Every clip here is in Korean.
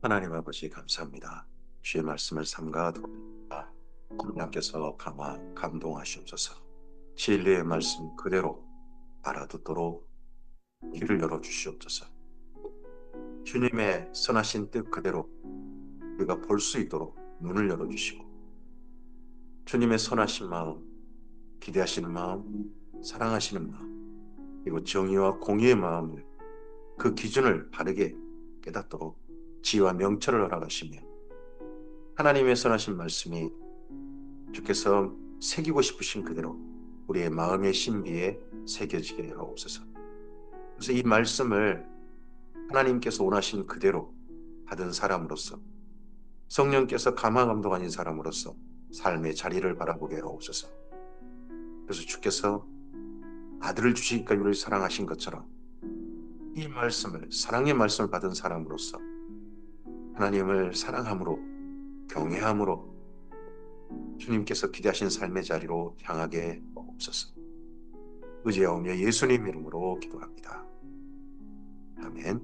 하나님 아버지 감사합니다. 주의 말씀을 삼가 돕니다. 하나님께서 감동하시옵소서. 진리의 말씀 그대로 알아듣도록 귀를 열어주시옵소서. 주님의 선하신 뜻 그대로 우리가 볼 수 있도록 눈을 열어주시고, 주님의 선하신 마음, 기대하시는 마음, 사랑하시는 마음, 그리고 정의와 공의의 마음을, 그 기준을 바르게 깨닫도록 지혜와 명철을 허락하시며, 하나님의 선하신 말씀이 주께서 새기고 싶으신 그대로 우리의 마음의 신비에 새겨지게 하옵소서. 그래서 이 말씀을 하나님께서 원하신 그대로 받은 사람으로서, 성령께서 감화 감동하신 사람으로서 삶의 자리를 바라보게 하옵소서. 그래서 주께서 아들을 주시니까 우리를 사랑하신 것처럼 이 말씀을, 사랑의 말씀을 받은 사람으로서 하나님을 사랑함으로, 경외함으로 주님께서 기대하신 삶의 자리로 향하게 하옵소서. 의지하오며 예수님 이름으로 기도합니다. 아멘.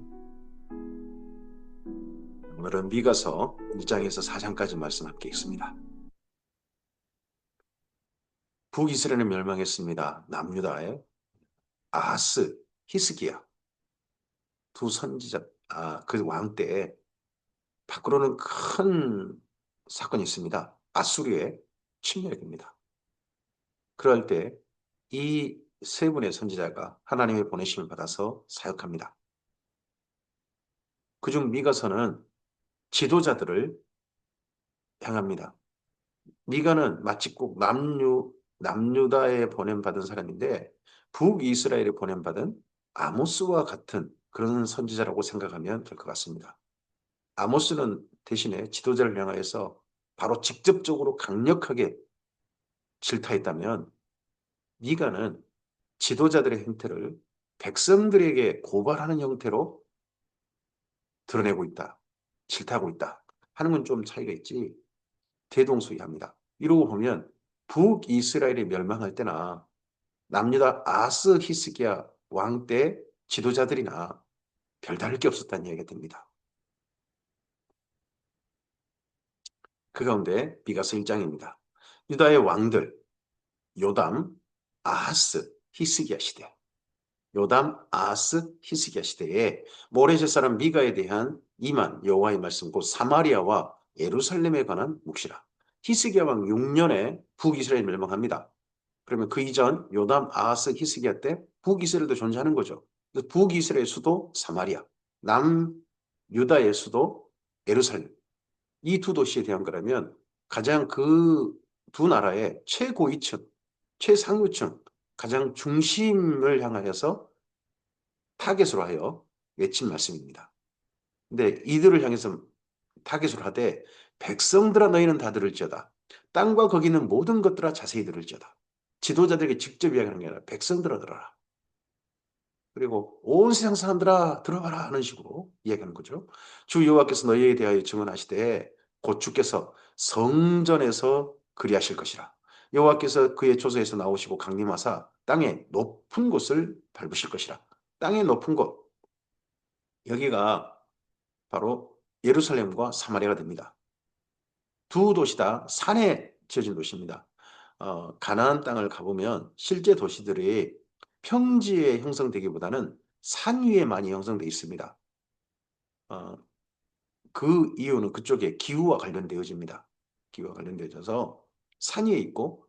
오늘은 미가서 1장에서 4장까지 말씀 함께 읽습니다. 북이스라엘은 멸망했습니다. 남유다의 아하스, 히스기야 두 선지자, 그 왕 때에 밖으로는 큰 사건이 있습니다. 아수르의 침략입니다. 그럴 때 이 세 분의 선지자가 하나님의 보내심을 받아서 사역합니다. 그중 미가서는 지도자들을 향합니다. 미가는 마치 꼭 남유다에 보냄받은 사람인데 북이스라엘에 보냄받은 아모스와 같은 그런 선지자라고 생각하면 될 것 같습니다. 아모스는 대신에 지도자를 향하여서 바로 직접적으로 강력하게 질타했다면, 미가는 지도자들의 행태를 백성들에게 고발하는 형태로 드러내고 있다, 질타하고 있다 하는 건 좀 차이가 있지 대동소이합니다. 이러고 보면 북이스라엘이 멸망할 때나 남유다 아스 히스기야 왕 때 지도자들이나 별다를 게 없었다는 이야기가 됩니다. 그 가운데 미가서 1장입니다. 유다의 왕들 요담, 아하스, 히스기야 시대. 요담, 아하스, 히스기야 시대에 모레셋 사람 미가에 대한 임한 여호와의 말씀, 곧 사마리아와 예루살렘에 관한 묵시라. 히스기야 왕 6년에 북이스라엘 멸망합니다. 그러면 그 이전 요담, 아하스, 히스기야 때 북이스라엘도 존재하는 거죠. 북이스라엘 수도 사마리아, 남유다의 수도 예루살렘. 이 두 도시에 대한 거라면 가장 그 두 나라의 최고위층, 최상류층, 가장 중심을 향하여서 타겟으로 하여 외친 말씀입니다. 근데 이들을 향해서 타겟으로 하되, 백성들아 너희는 다 들을지어다. 땅과 거기 있는 모든 것들아 자세히 들을지어다. 지도자들에게 직접 이야기하는 게 아니라 백성들아 들어라. 그리고 온 세상 사람들아 들어봐라 하는 식으로 이야기하는 거죠. 주 여호와께서 너희에 대하여 증언하시되 곧 주께서 성전에서 그리하실 것이라. 여호와께서 그의 조소에서 나오시고 강림하사 땅의 높은 곳을 밟으실 것이라. 땅의 높은 곳, 여기가 바로 예루살렘과 사마리아가 됩니다. 두 도시 다 산에 지어진 도시입니다. 가나안 땅을 가보면 실제 도시들이 평지에 형성되기보다는 산 위에 많이 형성되어 있습니다. 어, 그 이유는 그쪽에 기후와 관련되어집니다. 기후와 관련되어져서 산 위에 있고,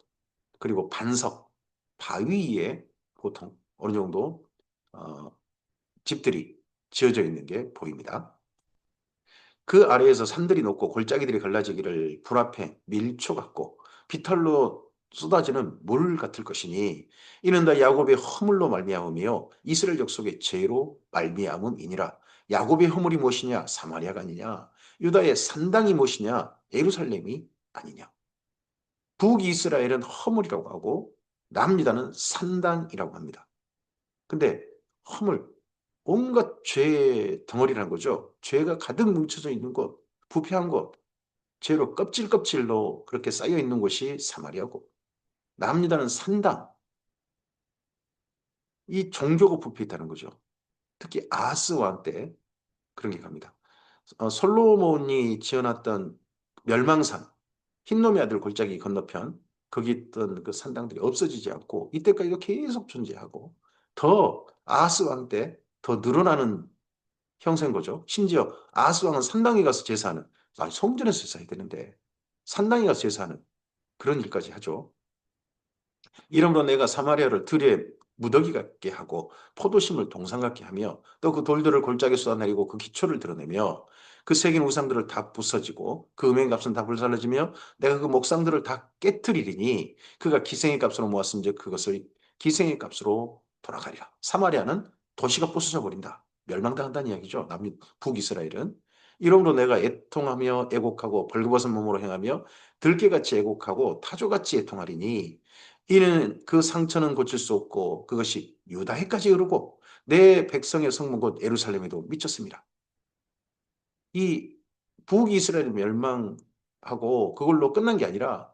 그리고 반석, 바위 위에 보통 어느 정도 어, 집들이 지어져 있는 게 보입니다. 그 아래에서 산들이 높고 골짜기들이 갈라지기를 불 앞에 밀초 같고 비탈로 쏟아지는 물 같을 것이니, 이는 다 야곱의 허물로 말미암으며 이스라엘 족속의 죄로 말미암음이니라. 야곱의 허물이 무엇이냐? 사마리아가 아니냐? 유다의 산당이 무엇이냐? 예루살렘이 아니냐? 북이스라엘은 허물이라고 하고 남유다는 산당이라고 합니다. 근데 허물, 온갖 죄의 덩어리라는 거죠. 죄가 가득 뭉쳐져 있는 곳, 부패한 곳, 죄로 껍질껍질로 그렇게 쌓여 있는 곳이 사마리아고, 남유다는 산당, 이 종교가 부패 있다는 거죠. 특히 아하스 왕 때 그런 게 갑니다. 솔로몬이 지어놨던 멸망산, 흰놈의 아들 골짜기 건너편, 거기 있던 그 산당들이 없어지지 않고 이때까지도 계속 존재하고 더 아하스 왕 때 더 늘어나는 형세인 거죠. 심지어 아하스 왕은 산당에 가서 제사하는, 아니 성전에서 제사해야 되는데 산당에 가서 제사하는 그런 일까지 하죠. 이러므로 내가 사마리아를 들에 무더기 같게 하고 포도심을 동상 같게 하며 또 그 돌들을 골짜기에 쏟아내리고 그 기초를 드러내며 그 새긴 우상들을 다 부서지고 그 음행 값은 다 불살라지며 내가 그 목상들을 다 깨뜨리리니 그가 기생의 값으로 모았음즉 그것을 기생의 값으로 돌아가리라. 사마리아는 도시가 부서져 버린다. 멸망당한다는 이야기죠. 북이스라엘은. 이러므로 내가 애통하며 애곡하고 벌거벗은 몸으로 행하며 들깨같이 애곡하고 타조같이 애통하리니 이는 그 상처는 고칠 수 없고 그것이 유다해까지 이르고 내 백성의 성문 곧 예루살렘에도 미쳤습니다. 이 북이스라엘 멸망하고 그걸로 끝난 게 아니라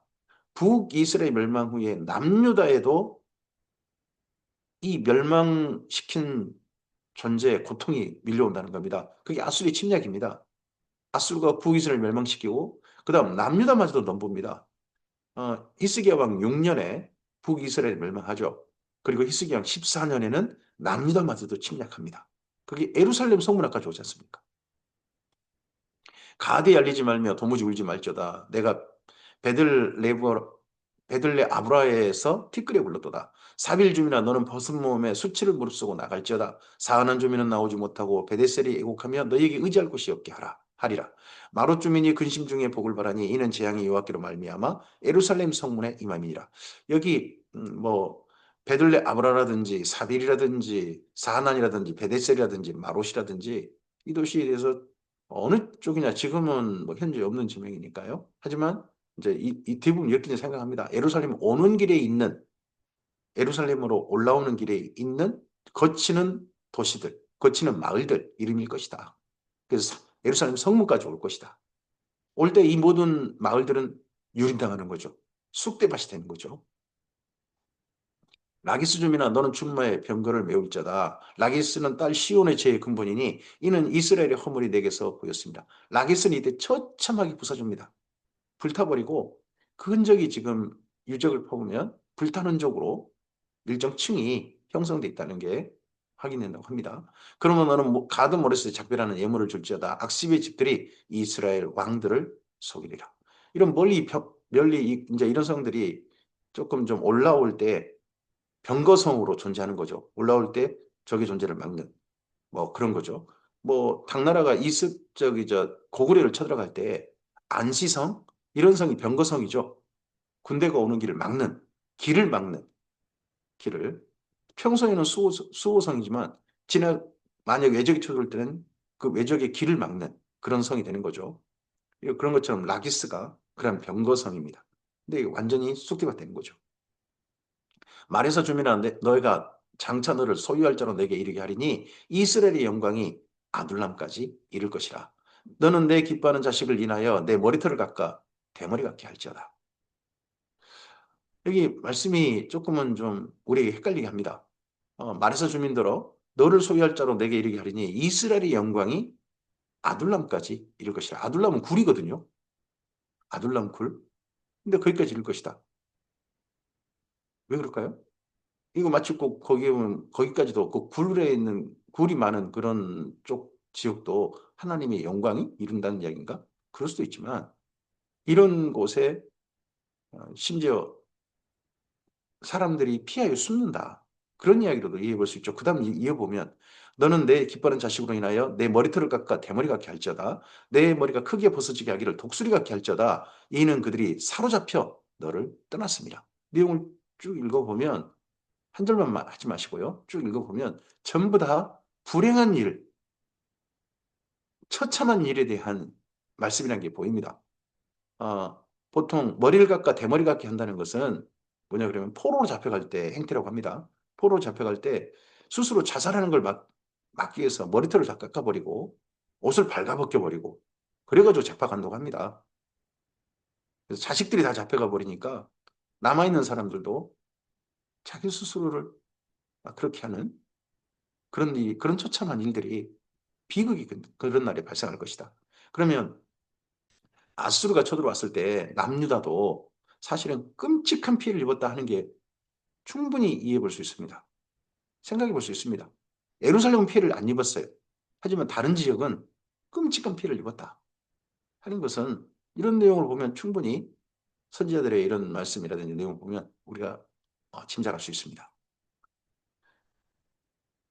북이스라엘 멸망 후에 남유다에도 이 멸망시킨 존재의 고통이 밀려온다는 겁니다. 그게 아수리 침략입니다. 아수르가 북이스라엘 멸망시키고 그다음 남유다마저도 넘봅니다. 히스기야 왕 6년에 북이스라엘 멸망하죠. 그리고 히스기야 왕 14년에는 남유다마저도 침략합니다. 그게 예루살렘 성문 앞까지 오지 않습니까? 가드에 알리지 말며 도무지 울지 말지어다. 내가 베들레브 베들레 아브라에서 티끌에 굴렀도다. 사빌 주민아 너는 벗은 몸에 수치를 무릅쓰고 나갈지어다. 사하난 주민은 나오지 못하고 베데셀이 애곡하며 너에게 의지할 곳이 없게 하리라. 마롯 주민이 근심 중에 복을 바라니 이는 재앙이 여호와께로 말미암아 예루살렘 성문에 임함이니라. 여기 뭐 베들레 아브라라든지 사빌이라든지 사하난이라든지 베데셀이라든지 마롯이라든지 이 도시에 대해서 어느 쪽이냐 지금은 뭐 현재 없는 지명이니까요. 하지만 이제 이 대부분 이렇게 생각합니다. 예루살렘 오는 길에 있는 예루살렘으로 올라오는 길에 있는 거치는 도시들, 거치는 마을들 이름일 것이다. 그래서 예루살렘 성문까지 올 것이다. 올 때 이 모든 마을들은 유린당하는 거죠. 쑥대밭이 되는 거죠. 라기스 주민아 너는 준마의 병거를 메울 자다. 라기스는 딸 시온의 죄의 근본이니 이는 이스라엘의 허물이 내게서 보였습니다. 라기스는 이때 처참하게 부숴줍니다. 불타버리고 그 흔적이 지금 유적을 퍼보면 불탄 흔적으로 일정 층이 형성돼 있다는 게 확인된다고 합니다. 그러면 너는 가드 모레스에 작별하는 예물을 줄지어다. 악십의 집들이 이스라엘 왕들을 속이리라. 이런 멀리 이제 이런 성들이 조금 좀 올라올 때 병거성으로 존재하는 거죠. 올라올 때 적의 존재를 막는 뭐 그런 거죠. 뭐 당나라가 저기 저 고구려를 쳐들어갈 때 안시성 이런 성이 병거성이죠. 군대가 오는 길을 막는 길을 평소에는 수호성이지만 만약 외적이 쳐들어올 때는 그 외적의 길을 막는 그런 성이 되는 거죠. 그런 것처럼 라기스가 그런 병거성입니다. 근데 완전히 쑥대밭 되는 거죠. 말해서 주민아 너희가 장차 너를 소유할 자로 내게 이르게 하리니 이스라엘의 영광이 아둘람까지 이를 것이라. 너는 내 기뻐하는 자식을 인하여 내 머리털을 깎아 대머리 같게 할지어다. 여기 말씀이 조금은 좀 우리에게 헷갈리게 합니다. 말해서 주민들어 너를 소유할 자로 내게 이르게 하리니 이스라엘의 영광이 아둘람까지 이를 것이라. 아둘람은 굴이거든요. 아둘람 굴. 근데 거기까지 이를 것이다. 왜 그럴까요? 이거 마치 꼭 거기 면 거기까지도 그 굴에 있는 굴이 많은 그런 쪽 지역도 하나님의 영광이 이룬다는 이야기인가? 그럴 수도 있지만 이런 곳에 심지어 사람들이 피하여 숨는다. 그런 이야기로도 이해해 볼 수 있죠. 그 다음 이어보면 너는 내 기뻐하는 자식으로 인하여 내 머리털을 깎아 대머리 같게 할지어다. 내 머리가 크게 벗어지게 하기를 독수리 같게 할지어다. 이는 그들이 사로잡혀 너를 떠났습니다. 내용을 쭉 읽어보면 한 절만 하지 마시고요. 쭉 읽어보면 전부 다 불행한 일, 처참한 일에 대한 말씀이라는 게 보입니다. 보통 머리를 깎아 대머리 같게 한다는 것은 뭐냐 그러면 포로로 잡혀갈 때 행태라고 합니다. 포로로 잡혀갈 때 스스로 자살하는 걸 막기 위해서 머리털을 다 깎아버리고 옷을 발가벗겨버리고 그래가지고 재판한다고 합니다. 그래서 자식들이 다 잡혀가 버리니까 남아있는 사람들도 자기 스스로를 그렇게 하는 그런 처참한 일들이 비극이 그런 날이 발생할 것이다. 그러면 아수르가 쳐들어왔을 때 남유다도 사실은 끔찍한 피해를 입었다 하는 게 충분히 이해해 볼 수 있습니다. 생각해 볼 수 있습니다. 예루살렘은 피해를 안 입었어요. 하지만 다른 지역은 끔찍한 피해를 입었다 하는 것은 이런 내용을 보면 충분히 선지자들의 이런 말씀이라든지 내용을 보면 우리가 짐작할 수 있습니다.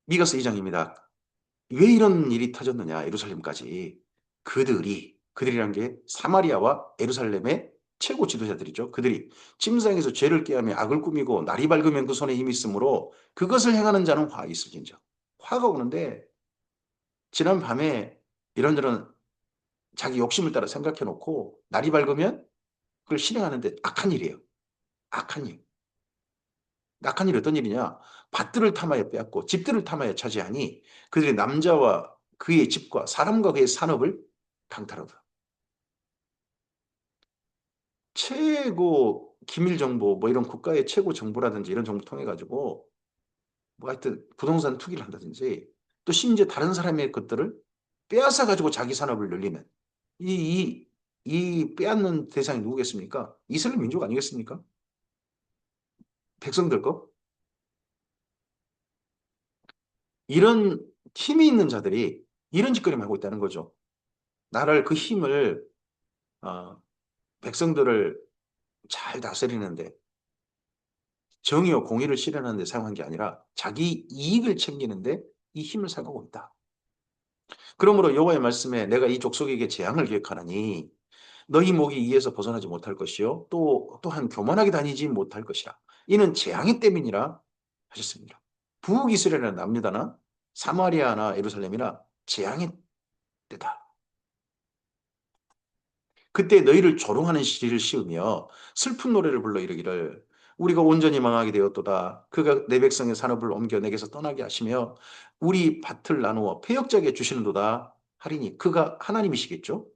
미가서 2장입니다. 왜 이런 일이 터졌느냐, 예루살렘까지. 그들이란 게 사마리아와 예루살렘의 최고 지도자들이죠. 그들이 침상에서 죄를 꾀하며 악을 꾸미고 날이 밝으면 그 손에 힘이 있으므로 그것을 행하는 자는 화 있을진저. 화가 오는데 지난 밤에 이런저런 자기 욕심을 따라 생각해 놓고 날이 밝으면 그걸 실행하는데 악한 일이에요. 악한 일. 악한 일이 어떤 일이냐? 밭들을 탐하여 빼앗고 집들을 탐하여 차지하니 그들이 남자와 그의 집과 사람과 그의 산업을 강탈하다. 최고 기밀 정보, 뭐 이런 국가의 최고 정보라든지 이런 정보 통해 가지고 뭐 하여튼 부동산 투기를 한다든지 또 심지어 다른 사람의 것들을 빼앗아 가지고 자기 산업을 늘리는 이, 이 빼앗는 대상이 누구겠습니까? 이스라엘 민족 아니겠습니까? 백성들 거? 이런 힘이 있는 자들이 이런 짓거리를 하고 있다는 거죠. 나를 그 힘을 어, 백성들을 잘 다스리는데 정의와 공의를 실현하는 데 사용한 게 아니라 자기 이익을 챙기는데 이 힘을 사용하고 있다. 그러므로 여호와의 말씀에 내가 이 족속에게 재앙을 계획하나니 너희 목이 이에서 벗어나지 못할 것이요 또한 교만하게 다니지 못할 것이라. 이는 재앙이 때문이라 하셨습니다. 북이스라엘이나 남유다나 사마리아나 예루살렘이나 재앙의 때다. 그때 너희를 조롱하는 시리를 씌우며 슬픈 노래를 불러 이르기를 우리가 온전히 망하게 되었도다. 그가 내 백성의 산업을 옮겨 내게서 떠나게 하시며 우리 밭을 나누어 패역자에게 주시는도다 하리니 그가 하나님이시겠죠.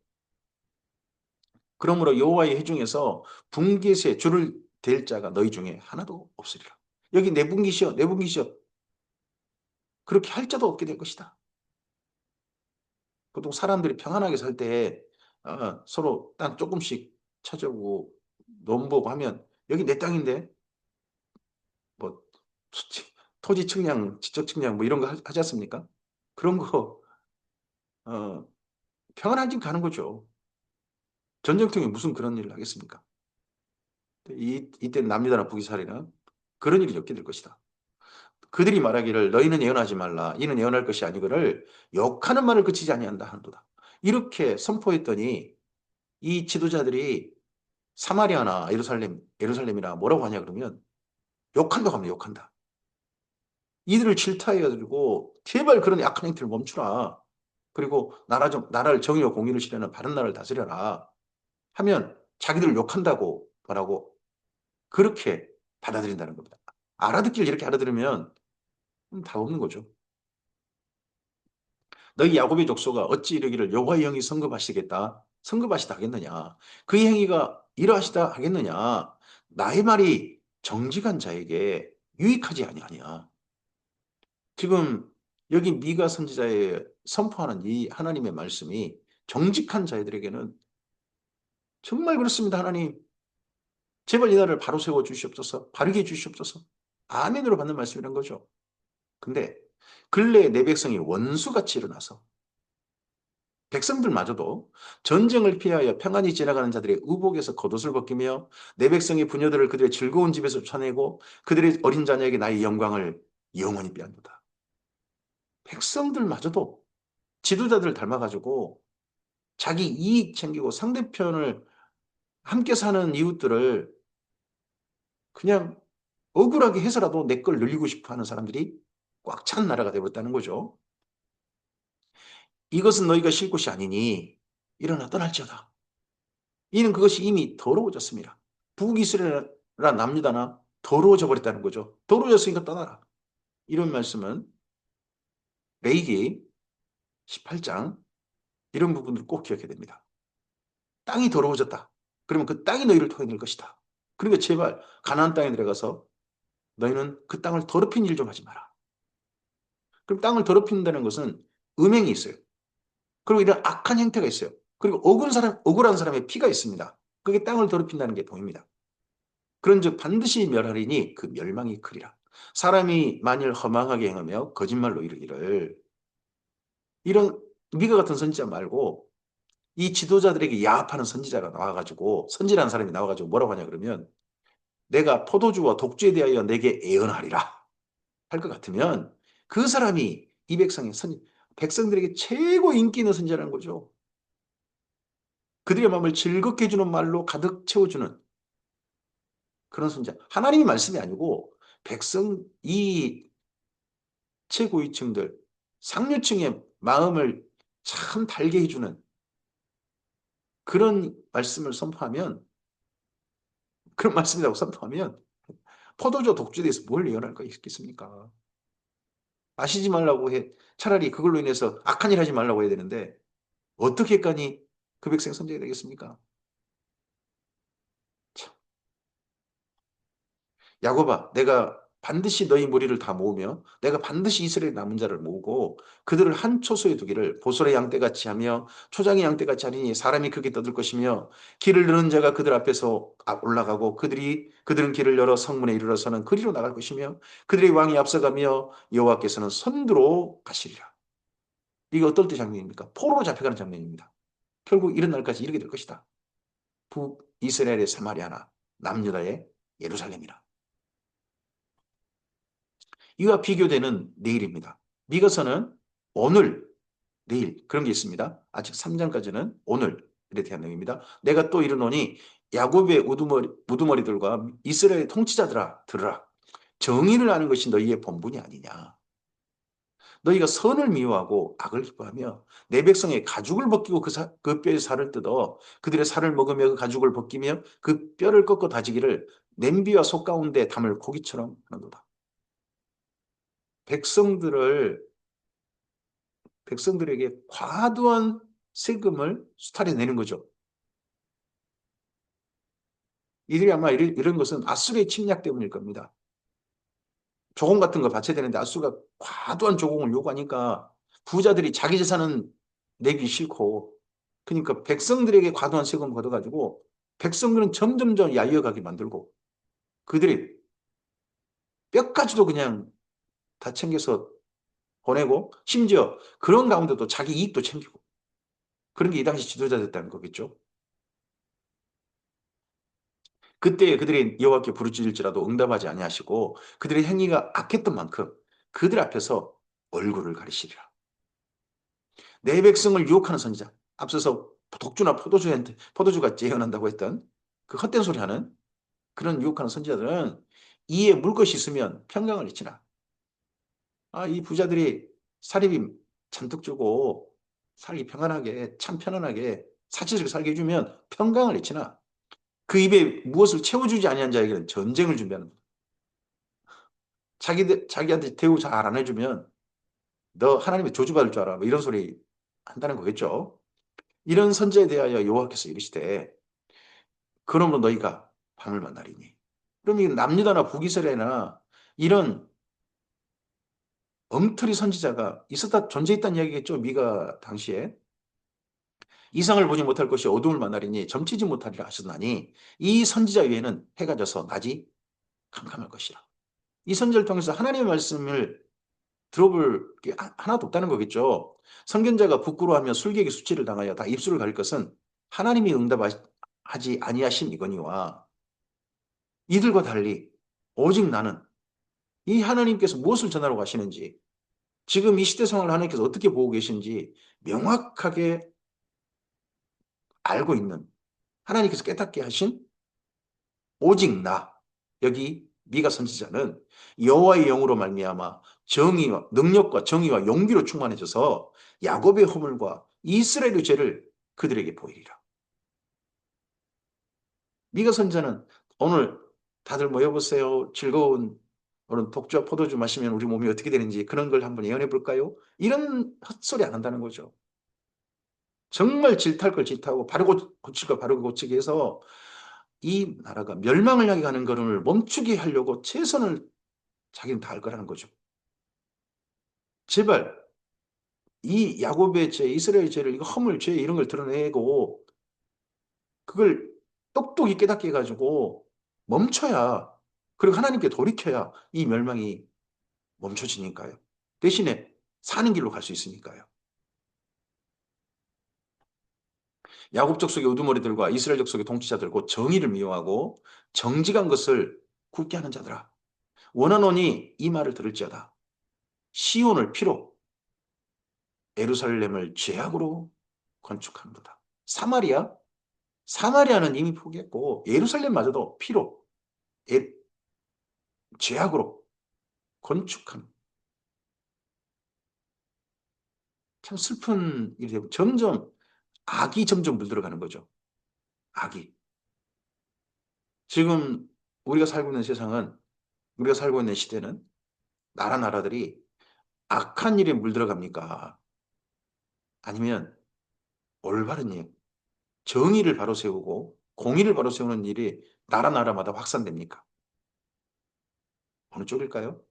그러므로 여호와의 회중에서 분깃에 줄을 댈 자가 너희 중에 하나도 없으리라. 여기 내 분깃이여 내 분깃이여 그렇게 할 자도 없게 될 것이다. 보통 사람들이 평안하게 살 때 서로 땅 조금씩 찾아보고 넘보고 하면 여기 내 땅인데 뭐 토지 측량, 지적 측량 뭐 이런 거 하지 않습니까? 그런 거 어, 평안한 집 가는 거죠. 전쟁통에 무슨 그런 일을 하겠습니까? 이때 남유다나 북이스라엘이나 그런 일이 없게 될 것이다. 그들이 말하기를 너희는 예언하지 말라. 이는 예언할 것이 아니거늘 욕하는 말을 그치지 아니한다 하는도다. 이렇게 선포했더니 이 지도자들이 사마리아나 예루살렘이나 뭐라고 하냐 그러면 욕한다고 합니다. 욕한다. 이들을 질타해가지고 제발 그런 약한 행태를 멈추라. 그리고 나라를 정의와 공의를 실현하는 바른 나라를 다스려라. 하면 자기들을 욕한다고 말하고 그렇게 받아들인다는 겁니다. 알아듣길 이렇게 알아들으면 답 없는 거죠. 너희 야곱의 족속아 어찌 이르기를 여호와의 영이 성급하시겠다. 성급하시다 하겠느냐. 그의 행위가 이러하시다 하겠느냐. 나의 말이 정직한 자에게 유익하지 아니하냐. 지금 여기 미가 선지자의 선포하는 이 하나님의 말씀이 정직한 자들에게는 정말 그렇습니다. 하나님 제발 이 나라를 바로 세워 주시옵소서. 바르게 해 주시옵소서. 아멘으로 받는 말씀이란 거죠. 근데 근래에 내 백성이 원수같이 일어나서 백성들마저도 전쟁을 피하여 평안히 지나가는 자들의 의복에서 겉옷을 벗기며 내 백성의 부녀들을 그들의 즐거운 집에서 쳐내고 그들의 어린 자녀에게 나의 영광을 영원히 빼앗는다. 백성들마저도 지도자들을 닮아가지고 자기 이익 챙기고 상대편을 함께 사는 이웃들을 그냥 억울하게 해서라도 내 걸 늘리고 싶어 하는 사람들이 꽉 찬 나라가 되어버렸다는 거죠. 이것은 너희가 쉴 곳이 아니니 일어나 떠날지어다. 이는 그것이 이미 더러워졌습니다. 북이스라엘이나 남유다나 더러워져 버렸다는 거죠. 더러워졌으니까 떠나라. 이런 말씀은 레위기 18장 이런 부분들을 꼭 기억해야 됩니다. 땅이 더러워졌다. 그러면 그 땅이 너희를 토해낼 것이다. 그러니까 제발 가나안 땅에 들어가서 너희는 그 땅을 더럽힌 일 좀 하지 마라. 그럼 땅을 더럽힌다는 것은 음행이 있어요. 그리고 이런 악한 형태가 있어요. 그리고 억울한 사람의 피가 있습니다. 그게 땅을 더럽힌다는 게 보입니다. 그런즉 반드시 멸하리니 그 멸망이 크리라. 사람이 만일 허망하게 행하며 거짓말로 이르기를, 이런 미가 같은 선지자 말고 이 지도자들에게 야합하는 선지자가 나와가지고, 선지라는 사람이 나와가지고 뭐라고 하냐 그러면, 내가 포도주와 독주에 대하여 내게 애언하리라 할 것 같으면, 그 사람이 이 백성들에게 최고 인기 있는 선지자라는 거죠. 그들의 마음을 즐겁게 해주는 말로 가득 채워주는 그런 선지자. 하나님의 말씀이 아니고 이 최고위층들, 상류층의 마음을 참 달게 해주는 그런 말씀을 선포하면, 그런 말씀이라고 선포하면 포도주 독주에 대해서 뭘 예언할 거 있겠습니까? 마시지 말라고 해. 차라리 그걸로 인해서 악한 일 하지 말라고 해야 되는데 어떻게 했까니 그 백성 선지가 되겠습니까? 참. 야곱아, 내가 반드시 너희 무리를 다 모으며 내가 반드시 이스라엘 남은 자를 모으고 그들을 한 초소에 두기를 보솔의 양떼같이 하며 초장의 양떼같이 하리니 사람이 크게 떠들 것이며 길을 잃은 자가 그들 앞에서 올라가고 그들은 길을 열어 성문에 이르러서는 그리로 나갈 것이며 그들의 왕이 앞서가며 여호와께서는 선두로 가시리라. 이게 어떨 때 장면입니까? 포로로 잡혀가는 장면입니다. 결국 이런 날까지 이르게 될 것이다. 북이스라엘의 사마리아나 남유다의 예루살렘이라. 이와 비교되는 내일입니다. 미가서는 오늘, 내일 그런 게 있습니다. 아직 3장까지는 오늘에 대한 내용입니다. 내가 또 이르노니 야곱의 우두머리들과 이스라엘의 통치자들아 들으라. 정의를 아는 것이 너희의 본분이 아니냐. 너희가 선을 미워하고 악을 기뻐하며 내 백성의 가죽을 벗기고 그 뼈의 살을 뜯어 그들의 살을 먹으며 그 가죽을 벗기며 그 뼈를 꺾어 다지기를 냄비와 솥 가운데 담을 고기처럼 하는도다. 백성들을 백성들에게 과도한 세금을 수탈해 내는 거죠. 이들이 아마 이런 것은 아수르의 침략 때문일 겁니다. 조공 같은 거 바쳐야 되는데 아수르가 과도한 조공을 요구하니까 부자들이 자기 재산은 내기 싫고, 그러니까 백성들에게 과도한 세금을 걷어가지고 백성들은 점점점 야유어가게 만들고 그들이 뼈까지도 그냥 다 챙겨서 보내고, 심지어 그런 가운데도 자기 이익도 챙기고, 그런 게 이 당시 지도자였다는 거겠죠. 그때 그들이 여호와께 부르짖을지라도 응답하지 아니하시고 그들의 행위가 악했던 만큼 그들 앞에서 얼굴을 가리시리라. 내 백성을 유혹하는 선지자. 앞서서 독주나 포도주가 재현한다고 했던 그 헛된 소리 하는 그런 유혹하는 선지자들은 이에 물 것이 있으면 평강을 잃지나. 이 부자들이 사립이 잔뜩 주고 살기 편안하게, 참 편안하게 사치스럽게 살게 해주면 평강을 잃지나, 그 입에 무엇을 채워주지 아니한 자에게는 전쟁을 준비하는 거다. 자기한테 대우 잘 안 해주면 너 하나님의 저주받을 줄 알아. 뭐 이런 소리 한다는 거겠죠. 이런 선지에 대하여 여호와께서 이르시되 그러므로 너희가 밤을 만나리니. 그럼 이 남유다나 북이스라엘이나 이런 엉터리 선지자가 존재했다는 이야기겠죠. 미가 당시에 이상을 보지 못할 것이 어둠을 만나리니 점치지 못하리라 하셨나니 이 선지자 외에는 해가 져서 낮이 캄캄할 것이라. 이 선지를 통해서 하나님의 말씀을 들어볼 게 하나도 없다는 거겠죠. 선견자가 부끄러워하며 술객의 수치를 당하여 다 입술을 가릴 것은 하나님이 응답하지 아니하심이거니와, 이들과 달리 오직 나는 이 하나님께서 무엇을 전하러 가시는지, 지금 이 시대 상황을 하나님께서 어떻게 보고 계신지 명확하게 알고 있는, 하나님께서 깨닫게 하신 오직 나, 여기 미가 선지자는 여호와의 영으로 말미암아 정의와 능력과 정의와 용기로 충만해져서 야곱의 허물과 이스라엘의 죄를 그들에게 보이리라. 미가 선지자는 오늘 다들 모여보세요. 즐거운 오늘 독주와 포도주 마시면 우리 몸이 어떻게 되는지 그런 걸 한번 예언해 볼까요? 이런 헛소리 안 한다는 거죠. 정말 질타할 걸 질타하고 바르고 고칠 걸 바르고 고치게 해서 이 나라가 멸망을 향해 가는 것을 멈추게 하려고 최선을 자기는 다할 거라는 거죠. 제발 이 야곱의 죄, 이스라엘 죄를, 이거 허물 죄 이런 걸 드러내고 그걸 똑똑히 깨닫게 해가지고 멈춰야, 그리고 하나님께 돌이켜야 이 멸망이 멈춰지니까요. 대신에 사는 길로 갈 수 있으니까요. 야곱 족속의 우두머리들과 이스라엘 족속의 통치자들 곧 정의를 미워하고 정직한 것을 굳게 하는 자들아, 원하노니 이 말을 들을지어다. 시온을 피로, 예루살렘을 죄악으로 건축하는도다. 사마리아? 사마리아는 이미 포기했고 예루살렘마저도 피로, 예, 죄악으로 건축한, 참 슬픈 일이 되고 점점 악이 점점 물들어가는 거죠. 악이. 지금 우리가 살고 있는 세상은, 우리가 살고 있는 시대는 나라들이 악한 일에 물들어갑니까? 아니면 올바른 일, 정의를 바로 세우고 공의를 바로 세우는 일이 나라마다 확산됩니까? 어느 쪽일까요?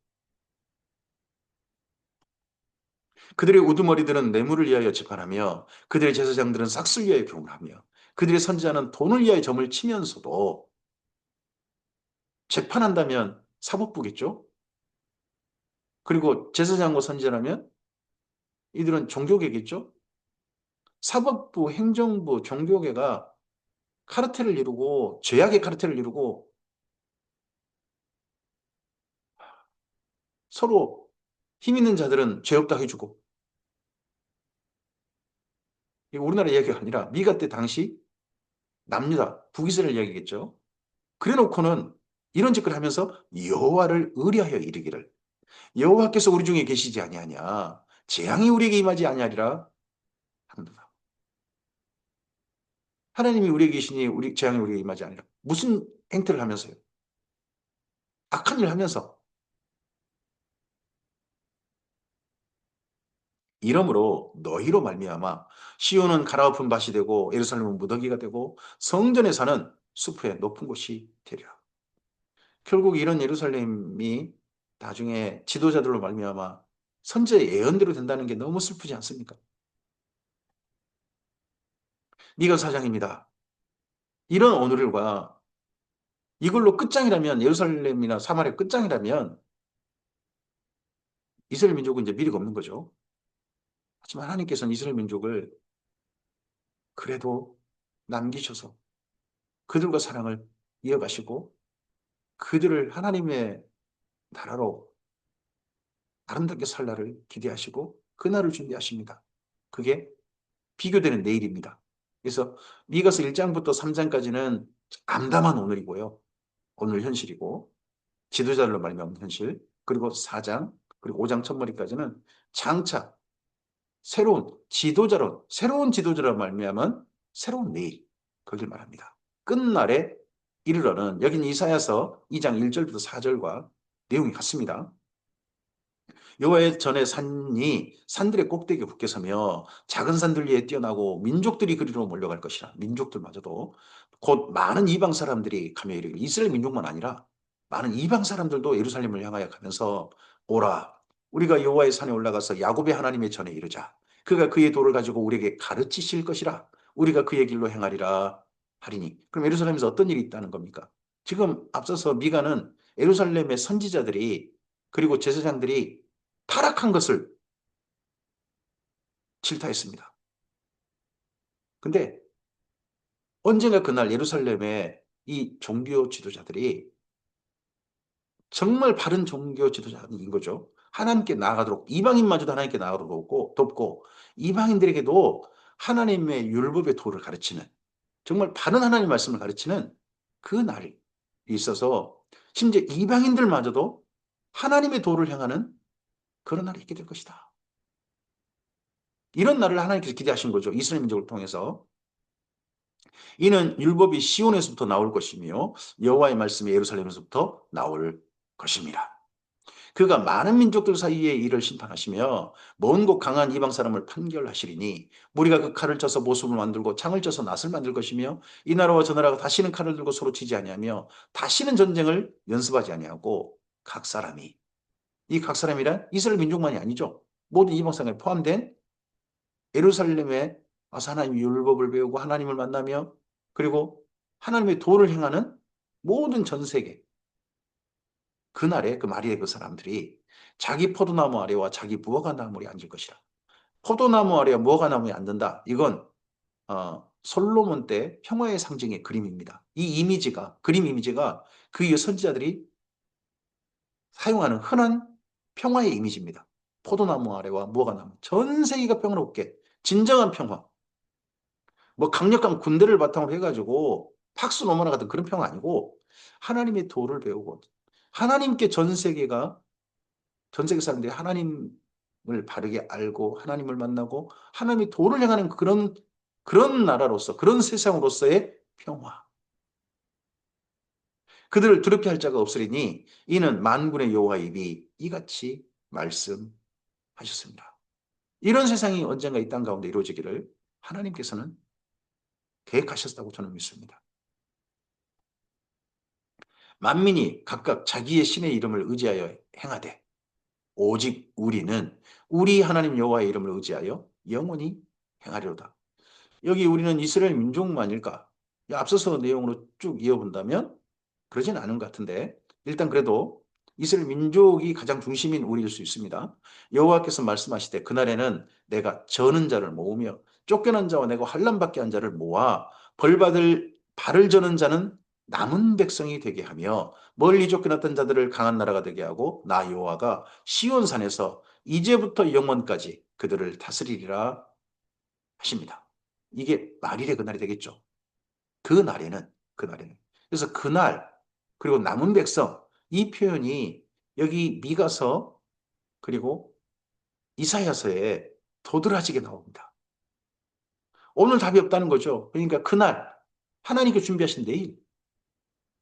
그들의 우두머리들은 뇌물을 위하여 재판하며 그들의 제사장들은 싹쓸 위하여 경험하며 그들의 선지자는 돈을 위하여 점을 치면서도, 재판한다면 사법부겠죠? 그리고 제사장과 선지자라면 이들은 종교계겠죠? 사법부, 행정부, 종교계가 카르텔을 이루고 죄악의 카르텔을 이루고 서로 힘 있는 자들은 죄 없다 해주고, 이거 우리나라 이야기가 아니라 미가 때 당시 남유다, 북이스라엘 이야기겠죠. 그래 놓고는 이런 짓을 하면서 여호와를 의뢰하여 이르기를, 여호와께서 우리 중에 계시지 아니하냐, 재앙이 우리에게 임하지 아니하리라 합니다. 하나님이 우리에게 계시니 우리 재앙이 우리에게 임하지 아니라, 무슨 행태를 하면서요? 악한 일을 하면서. 이러므로 너희로 말미암아 시온은 가라엎은 밭이 되고 예루살렘은 무더기가 되고 성전에 사는 숲의 높은 곳이 되리라. 결국 이런 예루살렘이 나중에 지도자들로 말미암아 선지자의 예언대로 된다는 게 너무 슬프지 않습니까? 미가 사장입니다. 이런 오늘과 이걸로 끝장이라면, 예루살렘이나 사마리아 끝장이라면 이스라엘 민족은 이제 미래가 없는 거죠. 하지만 하나님께서는 이스라엘 민족을 그래도 남기셔서 그들과 사랑을 이어가시고 그들을 하나님의 나라로 아름답게 살 날을 기대하시고 그 날을 준비하십니다. 그게 비교되는 내일입니다. 그래서 미가서 1장부터 3장까지는 암담한 오늘이고요. 오늘 현실이고 지도자들로 말미암은 현실, 그리고 4장 그리고 5장 첫머리까지는 장차 새로운 지도자로 말미암은 새로운 내일, 그걸 말합니다. 끝날에 이르러는, 여기는 이사야서 2장 1절부터 4절과 내용이 같습니다. 여호와의 전에 산이 산들의 꼭대기에 굳게 서며 작은 산들 위에 뛰어나고 민족들이 그리로 몰려갈 것이라. 민족들마저도 곧 많은 이방 사람들이 가며 이르기를, 이스라엘 민족만 아니라 많은 이방 사람들도 예루살렘을 향하여 가면서 오라, 우리가 여호와의 산에 올라가서 야곱의 하나님의 전에 이르자. 그가 그의 도를 가지고 우리에게 가르치실 것이라. 우리가 그의 길로 행하리라 하리니. 그럼 예루살렘에서 어떤 일이 있다는 겁니까? 지금 앞서서 미가는 예루살렘의 선지자들이 그리고 제사장들이 타락한 것을 질타했습니다. 근데 언젠가 그날 예루살렘의 이 종교 지도자들이 정말 바른 종교 지도자인 거죠. 하나님께 나아가도록, 이방인마저도 하나님께 나아가도록 돕고 이방인들에게도 하나님의 율법의 도를 가르치는, 정말 바른 하나님 말씀을 가르치는 그 날이 있어서 심지어 이방인들마저도 하나님의 도를 향하는 그런 날이 있게 될 것이다. 이런 날을 하나님께서 기대하신 거죠. 이스라엘 민족을 통해서. 이는 율법이 시온에서부터 나올 것이며 여호와의 말씀이 예루살렘에서부터 나올 것입니다. 그가 많은 민족들 사이에 이를 심판하시며 먼 곳 강한 이방 사람을 판결하시리니 무리가 그 칼을 쳐서 모습을 만들고 창을 쳐서 낫을 만들 것이며 이 나라와 저 나라가 다시는 칼을 들고 서로 치지 아니하며 다시는 전쟁을 연습하지 아니하고 각 사람이, 이 각 사람이란 이스라엘 민족만이 아니죠. 모든 이방 사람에 포함된 예루살렘에 와서 하나님의 율법을 배우고 하나님을 만나며 그리고 하나님의 도를 행하는 모든 전 세계 그날에 그 마리의 그 사람들이 자기 포도나무 아래와 자기 무화과 나무에 앉을 것이라. 포도나무 아래와 무화과 나무에 앉는다. 이건 솔로몬 때 평화의 상징의 그림입니다. 이 이미지가 그림 이미지가 그 선지자들이 사용하는 흔한 평화의 이미지입니다. 포도나무 아래와 무화과 나무. 전 세계가 평화롭게 진정한 평화. 뭐 강력한 군대를 바탕으로 해가지고 팍수 노마나 같은 그런 평화 아니고 하나님의 도를 배우고 하나님께 전 세계 사람들이 하나님을 바르게 알고 하나님을 만나고 하나님의 도를 행하는 그런 나라로서 그런 세상으로서의 평화. 그들을 두렵게 할 자가 없으리니 이는 만군의 여호와의 입이 이같이 말씀하셨습니다. 이런 세상이 언젠가 이 땅 가운데 이루어지기를 하나님께서는 계획하셨다고 저는 믿습니다. 만민이 각각 자기의 신의 이름을 의지하여 행하되 오직 우리는 우리 하나님 여호와의 이름을 의지하여 영원히 행하리로다. 여기 우리는 이스라엘 민족만일까? 앞서서 내용으로 쭉 이어본다면 그러진 않은 것 같은데 일단 그래도 이스라엘 민족이 가장 중심인 우리일 수 있습니다. 여호와께서 말씀하시되 그날에는 내가 저는 자를 모으며 쫓겨난 자와 내가 환난받게 한 자를 모아 벌받을 발을 저는 자는 남은 백성이 되게 하며 멀리 쫓겨났던 자들을 강한 나라가 되게 하고 나 여호와가 시온산에서 이제부터 영원까지 그들을 다스리리라 하십니다. 이게 말일의 그날이 되겠죠. 그 날에는. 그래서 그날, 그리고 남은 백성, 이 표현이 여기 미가서, 그리고 이사야서에 도드라지게 나옵니다. 오늘 답이 없다는 거죠. 그러니까 그날, 하나님께 준비하신 내일,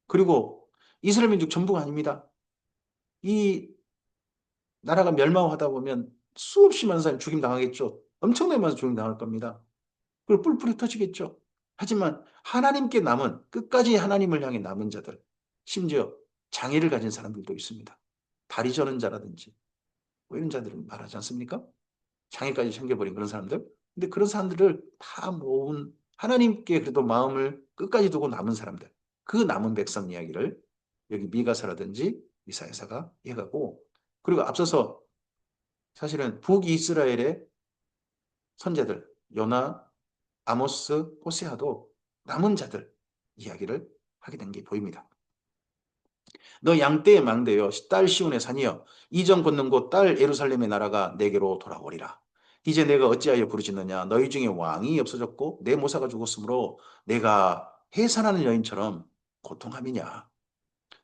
그리고 이스라엘 민족 전부가 아닙니다. 이 나라가 멸망하다 보면 수없이 많은 사람이 죽임 당하겠죠. 엄청나게 많은 죽임 당할 겁니다. 그리고 뿔뿔이 터지겠죠. 하지만 하나님께 남은 끝까지 하나님을 향해 남은 자들, 심지어 장애를 가진 사람들도 있습니다. 다리 저는 자라든지 뭐 이런 자들은 말하지 않습니까? 장애까지 생겨버린 그런 사람들. 근데 그런 사람들을 다 모은 하나님께 그래도 마음을 끝까지 두고 남은 사람들, 그 남은 백성 이야기를 여기 미가서라든지 이사야서가 해가고 그리고 앞서서 사실은 북이스라엘의 선제들 요나, 아모스, 호세아도 남은 자들 이야기를 하게 된 게 보입니다. 너 양떼의 망대여 딸 시온의 산이여 이전 걷는 곳 딸 예루살렘의 나라가 내게로 돌아오리라. 이제 내가 어찌하여 부르짖느냐 너희 중에 왕이 없어졌고 내 모사가 죽었으므로 내가 해산하는 여인처럼 고통함이냐.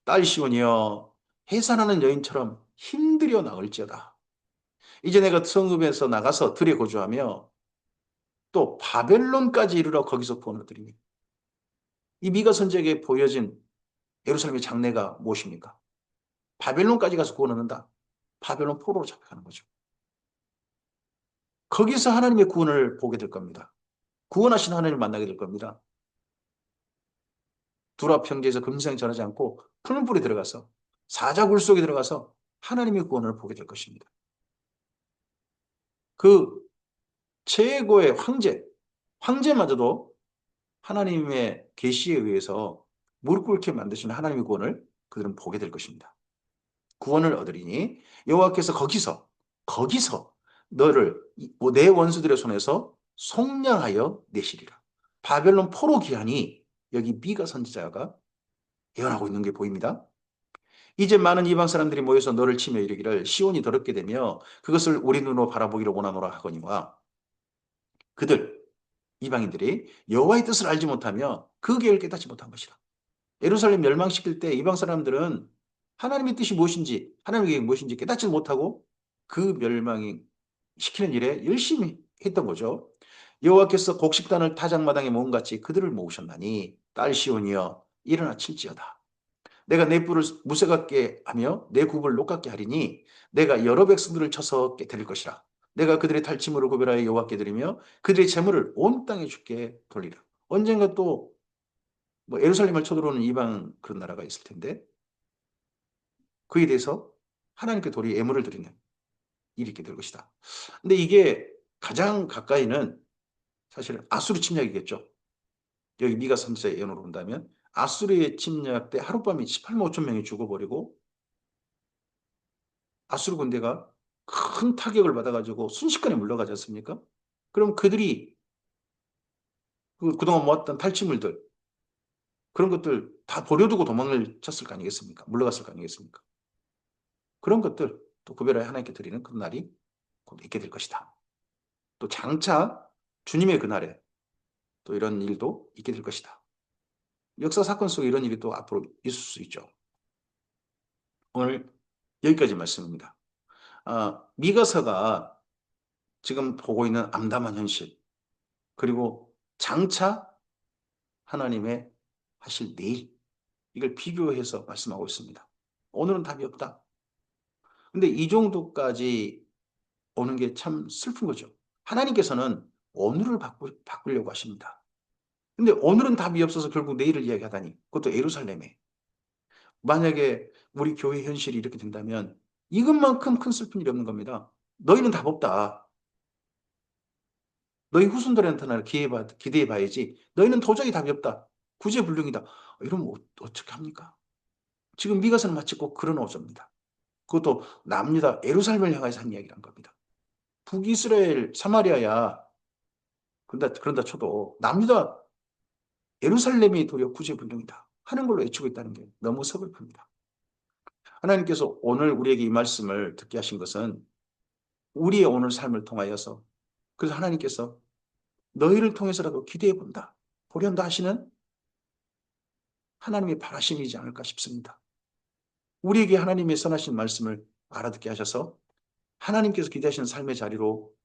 딸 시온이여 해산하는 여인처럼 힘들여 나을지어다. 이제 내가 성읍에서 나가서 들에 거주하며 또 바벨론까지 이르러 거기서 구원을 드리니 이 미가 선지에게 보여진 예루살렘의 장래가 무엇입니까? 바벨론까지 가서 구원 얻는다. 바벨론 포로로 잡혀가는 거죠. 거기서 하나님의 구원을 보게 될 겁니다. 구원하신 하나님을 만나게 될 겁니다. 두라 평지에서 금생 전하지 않고 푸른 불에 들어가서 사자굴 속에 들어가서 하나님의 구원을 보게 될 것입니다. 그 최고의 황제마저도 하나님의 계시에 의해서 무릎 꿇게 만드시는 하나님의 구원을 그들은 보게 될 것입니다. 구원을 얻으리니 여호와께서 거기서 너를 내 원수들의 손에서 속량하여 내시리라. 바벨론 포로 기한이 여기 미가 선지자가 예언하고 있는 게 보입니다. 이제 많은 이방 사람들이 모여서 너를 치며 이르기를 시온이 더럽게 되며 그것을 우리 눈으로 바라보기를 원하노라 하거니와 그들 이방인들이 여호와의 뜻을 알지 못하며 그 계획을 깨닫지 못한 것이라. 예루살렘 멸망시킬 때 이방 사람들은 하나님의 뜻이 무엇인지 하나님의 계획이 무엇인지 깨닫지 못하고 그 멸망이 시키는 일에 열심히 했던 거죠. 여호와께서 곡식단을 타작마당에 모은 같이 그들을 모으셨나니 딸 시온이여 일어나 칠지어다. 내가 내 뿔을 무쇠 같게 하며 내 굽을 녹 같게 하리니 내가 여러 백성들을 쳐서 깨뜨릴 것이라. 내가 그들의 탈취물을 구별하여 여호와께 드리며 그들의 재물을 온 땅에 주께 돌리라. 언젠가 또 뭐 예루살렘을 쳐들어오는 이방 그런 나라가 있을 텐데 그에 대해서 하나님께 도리 예물을 드리는 일이 있게 될 것이다. 근데 이게 가장 가까이는 사실 아수르 침략이겠죠. 여기 미가 3세의 예언으로 본다면 아수르의 침략 때 하룻밤에 18만 5천 명이 죽어버리고 아수르 군대가 큰 타격을 받아가지고 순식간에 물러가지 않습니까? 그럼 그들이 그동안 모았던 탈취물들 그런 것들 다 버려두고 도망을 쳤을 거 아니겠습니까? 물러갔을 거 아니겠습니까? 그런 것들 또 구별하여 하나님께 드리는 그런 날이 곧 있게 될 것이다. 또 장차 주님의 그날에 또 이런 일도 있게 될 것이다. 역사 사건 속에 이런 일이 또 앞으로 있을 수 있죠. 오늘 여기까지 말씀입니다. 미가서가 지금 보고 있는 암담한 현실, 그리고 장차 하나님의 하실 내일, 이걸 비교해서 말씀하고 있습니다. 오늘은 답이 없다. 근데 이 정도까지 오는 게 참 슬픈 거죠. 하나님께서는 오늘을 바꾸려고 하십니다. 근데 오늘은 답이 없어서 결국 내일을 이야기하다니, 그것도 예루살렘에. 만약에 우리 교회 현실이 이렇게 된다면 이것만큼 큰 슬픈 일이 없는 겁니다. 너희는 답 없다. 너희 후손들한테 나를 기대해 봐야지. 너희는 도저히 답이 없다. 구제불능이다. 이러면 어떻게 합니까? 지금 미가서는 마치 꼭 그런 어조입니다. 그것도 남유다 예루살렘을 향해서 한 이야기란 겁니다. 북이스라엘 사마리아야 그런다 쳐도 남유다 예루살렘이 도리어 구제불능이다 하는 걸로 외치고 있다는 게 너무 서글픕니다. 하나님께서 오늘 우리에게 이 말씀을 듣게 하신 것은 우리의 오늘 삶을 통하여서, 그래서 하나님께서 너희를 통해서라도 기대해 본다, 보련다 하시는 하나님의 바라심이지 않을까 싶습니다. 우리에게 하나님의 선하신 말씀을 알아듣게 하셔서 하나님께서 기대하시는 삶의 자리로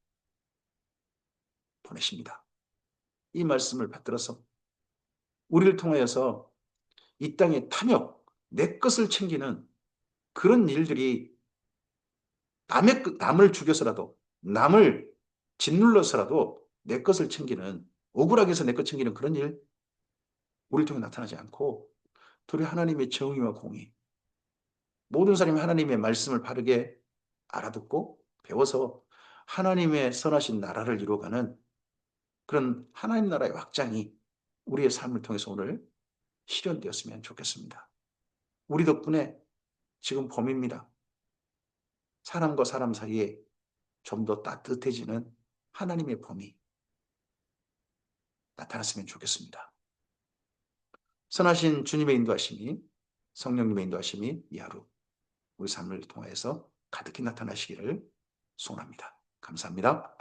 보내십니다. 이 말씀을 받들어서 우리를 통하여서 이 땅의 탐욕, 내 것을 챙기는 그런 일들이 남을 죽여서라도, 남을 짓눌러서라도 내 것을 챙기는, 억울하게 해서 내 것 챙기는 그런 일, 우리를 통해 나타나지 않고 도리어 하나님의 정의와 공의, 모든 사람이 하나님의 말씀을 바르게 알아듣고 배워서 하나님의 선하신 나라를 이루어가는 그런 하나님 나라의 확장이 우리의 삶을 통해서 오늘 실현되었으면 좋겠습니다. 우리 덕분에 지금 봄입니다. 사람과 사람 사이에 좀 더 따뜻해지는 하나님의 봄이 나타났으면 좋겠습니다. 선하신 주님의 인도하심이, 성령님의 인도하심이 이 하루 우리 삶을 통해서 가득히 나타나시기를 소원합니다. 감사합니다.